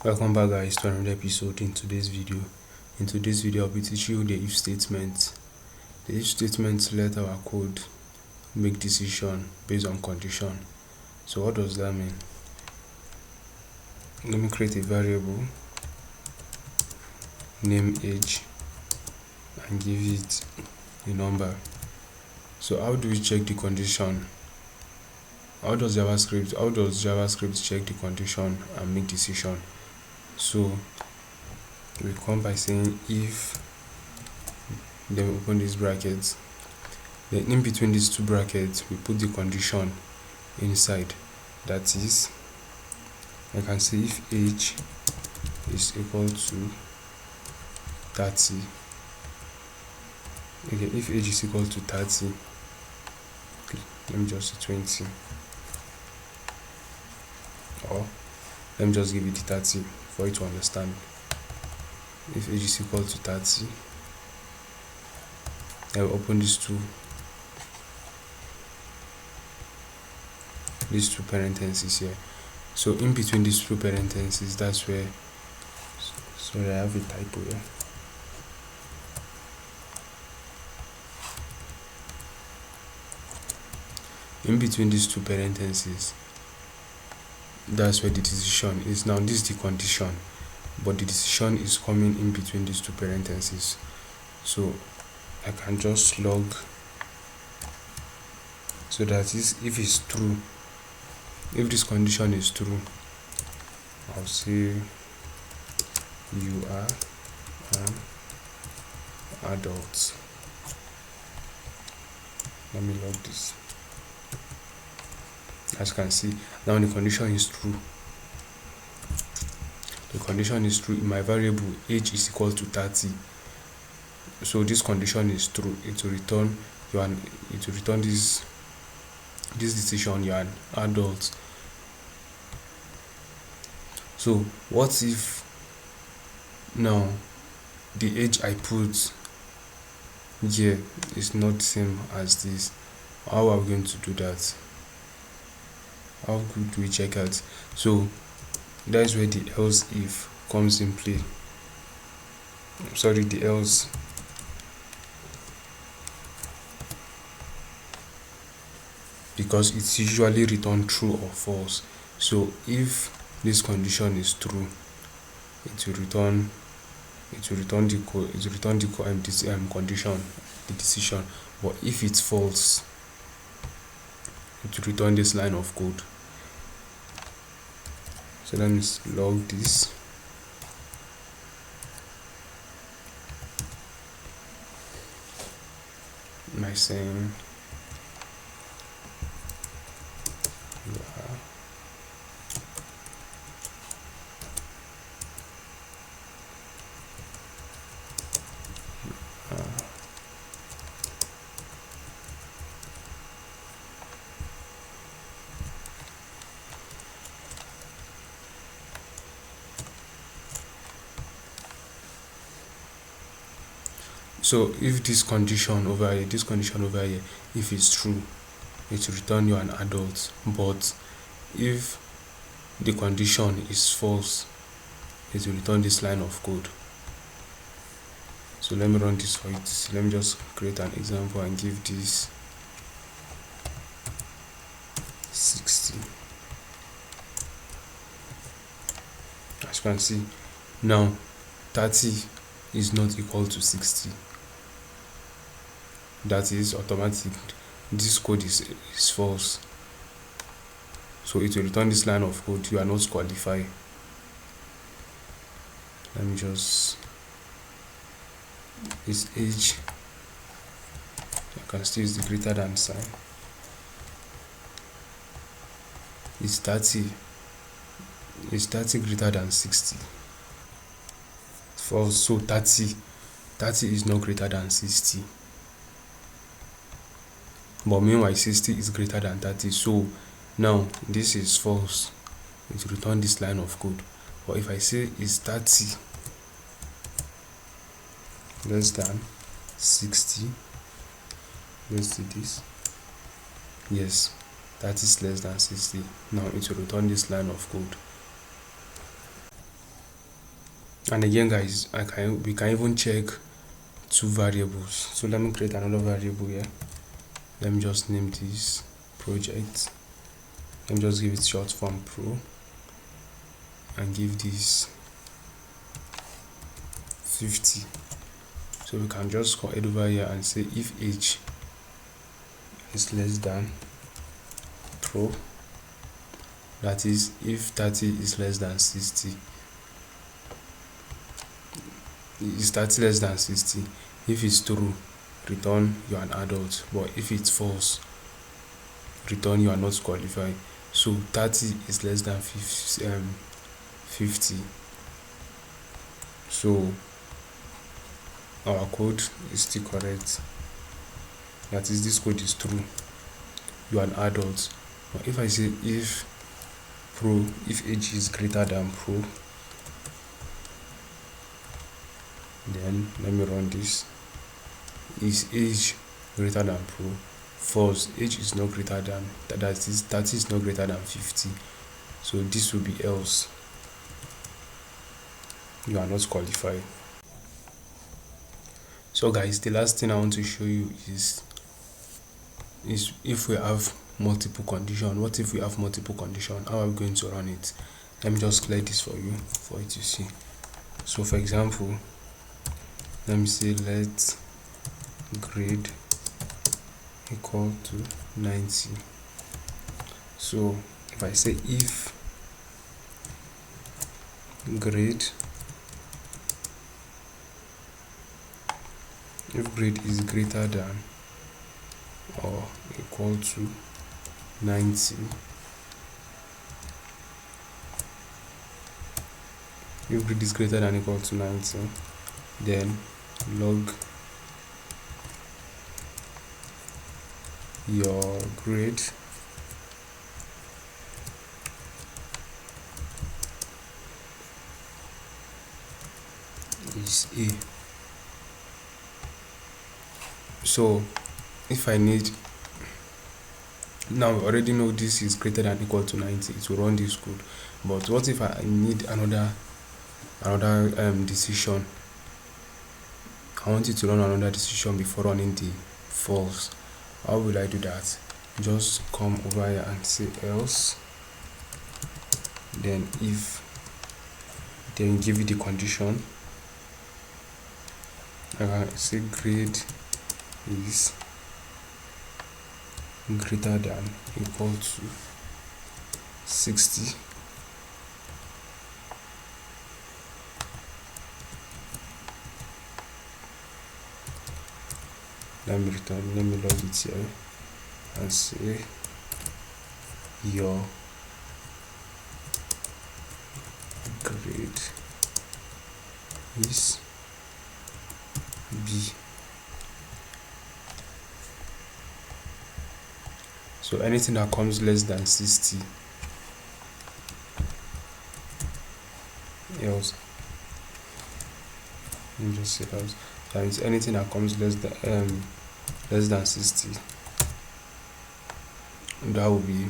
Welcome back guys to another episode. In today's video I'll be teaching you the if statement. The if statement let our code make decision based on condition. So what does that mean? Let me create a variable, name age, and give it a number. So how do we check the condition? How does JavaScript check the condition and make decision? So we come by saying if, then we open these brackets, then in between these two brackets we put the condition inside. That is, I can say if age is equal to 30. Okay, if age is equal to 30, okay, let me just say 20, or let me just give it the 30 for you to understand. If age is equal to 30, I will open these two parentheses here. So in between these two parentheses, that's where, sorry, I have a typo here. In between these two parentheses, that's where the decision is. Now this is the condition, but the decision is coming in between these two parentheses. So I can just log, so that is, if it's true, if this condition is true, I'll say you are an adult. Let me log this. As you can see, now the condition is true. The condition is true in my variable age is equal to 30. So this condition is true. It will return this decision, you are an adult. So what if now the age I put here is not the same as this? How are we going to do that? How do we check out? So that's where the else if comes in play. Sorry, the else. Because it's usually return true or false. So if this condition is true, it will return the condition, the decision. But if it's false, it will return this line of code. So let me log this. By saying you are so if this condition over here, if it's true, it will return you an adult. But if the condition is false, it will return this line of code. So let me run this for it. Let me just create an example and give this 60. As you can see, now 30 is not equal to 60. That is automatic. This code is false. So it will return this line of code. You are not qualified. Let me just, this age, I can still use the greater than sign. It's 30. Is 30 greater than 60? False. So 30 is not greater than 60. But meanwhile 60 is greater than 30. So now this is false. It will return this line of code. But if I say is 30 less than 60, let's do this. Yes, that is less than 60. Now it will return this line of code. And again guys, we can even check two variables. So let me create another variable here. Let me just name this project. Let me just give it short form pro and give this 50. So we can just head over here and say if age is less than pro, that is if 30 is less than 60, is 30 less than 60. If it's true, return you are an adult, but if it's false, return you are not qualified. So 30 is less than 50. So our code is still correct. That is, this code is true, you are an adult. But if I say if age is greater than pro, then let me run this. Is age greater than pro? False, age is not greater than, that is 30 is not greater than 50. So this will be else, you are not qualified. So guys, the last thing I want to show you is if we have multiple condition. What if we have multiple condition? How are we going to run it? Let me just clear this for you to see. So for example, let me say let grade equal to 90. So if I say if grade is greater than or equal to 90, if grade is greater than or equal to 90, then log your grade is A. So if I need, now we already know this is greater than or equal to 90, it will run this code. But what if I need another decision? I want it to run another decision before running the false. How will I do that? Just come over here and say else, then if, then give it the condition. I can say grade is greater than or equal to 60. Let me log it here and say your grade is B. So anything that comes less than 60, else, let me just say else. That is anything that comes less than 60, that will be,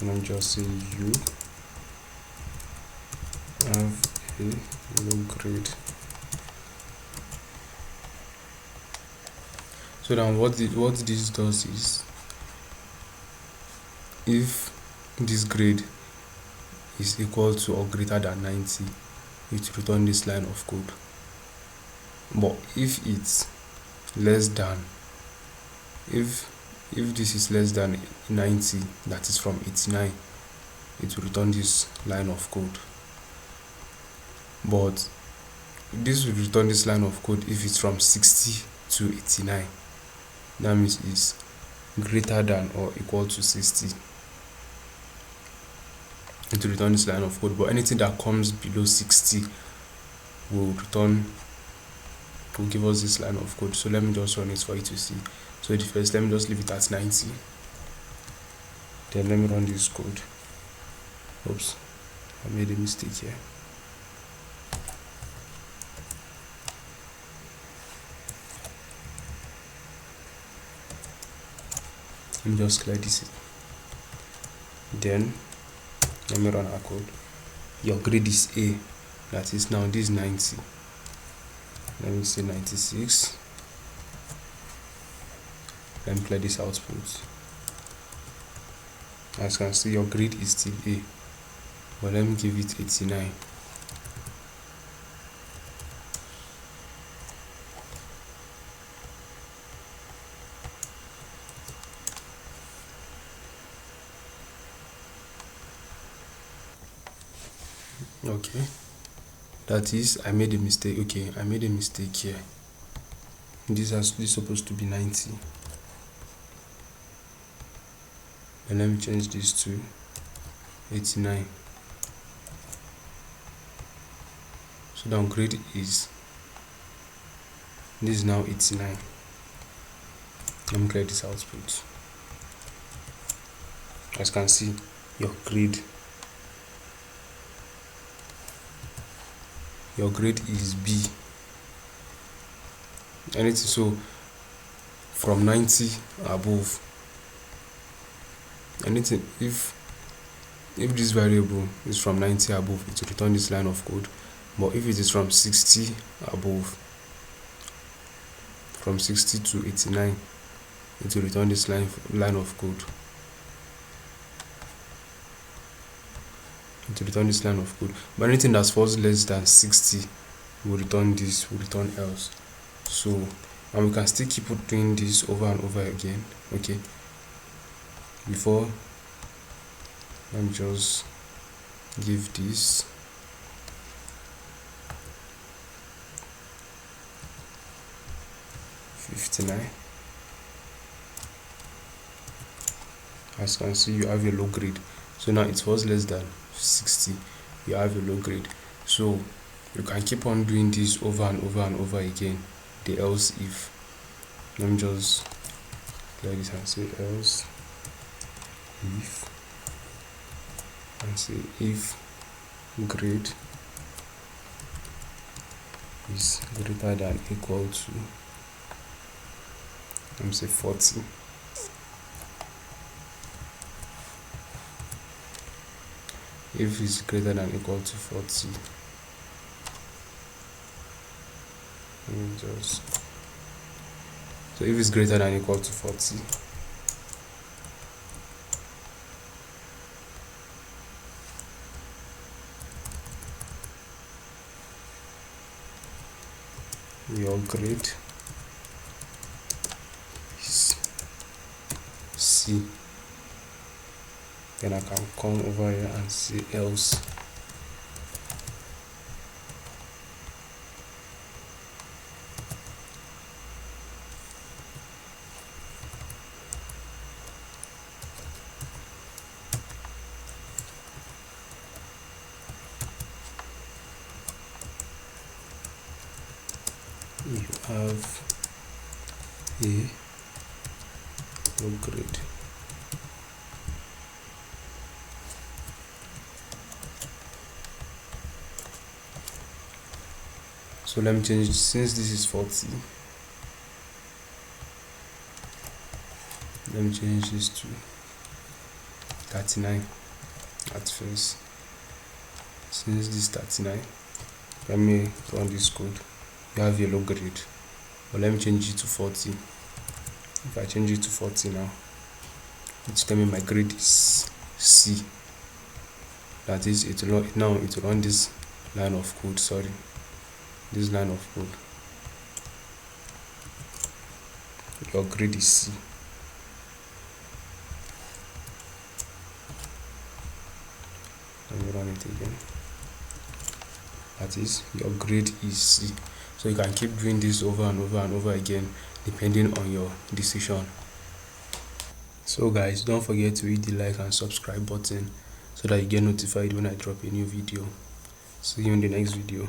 let me just say you have a low grade. So now what this does is, if this grade is equal to or greater than 90, it return this line of code. But if it's less than, if this is less than 90, that is from 89, it will return this line of code. But this will return this line of code if it's from 60 to 89. That means it's greater than or equal to 60. It will return this line of code. But anything that comes below 60 will give us this line of code. So let me just run it for you to see. So the first, let me just leave it at 90. Then let me run this code. Oops, I made a mistake here. Let me just clear this. Then let me run our code. Your grade is A. That is, now this 90. Let me say 96. Let me clear this output. As you can see, your grade is still A, but let me give it 89. Okay, that is, I made a mistake. Okay, I made a mistake here. This is supposed to be 90. And let me change this to 89. So downgrade is, this is now 89. Let me clear this output. As you can see, your grade is B. Anything so from 90 above, anything, if this variable is from 90 above, it will return this line of code. But if it is from 60 above, from 60 to 89, it will return this line of code. It will return this line of code. But anything that falls less than 60 will return this, will return else. So, and we can still keep doing this over and over again. Okay. Before, let me just give this $59. As you can see, you have a low grade. So now it was less than 60, you have a low grade. So you can keep on doing this over and over and over again. The else if, let me just clear this and say else if, and say if grade is greater than equal to, let me say 40. If it's greater than equal to 40, so if it's greater than equal to 40, your grade is C. Then I can come over here and say else. You have a low grade. So let me change, since this is 40, let me change this to 39 at first. Since this is 39, let me run this code. You have a low grade, but let me change it to 40. If I change it to 40 now, it's telling me my grade is C. That is, it will run this line of code. This line of code. Your grade is C. Let me run it again. That is, your grade is C. So you can keep doing this over and over and over again, depending on your decision. So guys, don't forget to hit the like and subscribe button so that you get notified when I drop a new video. See you in the next video.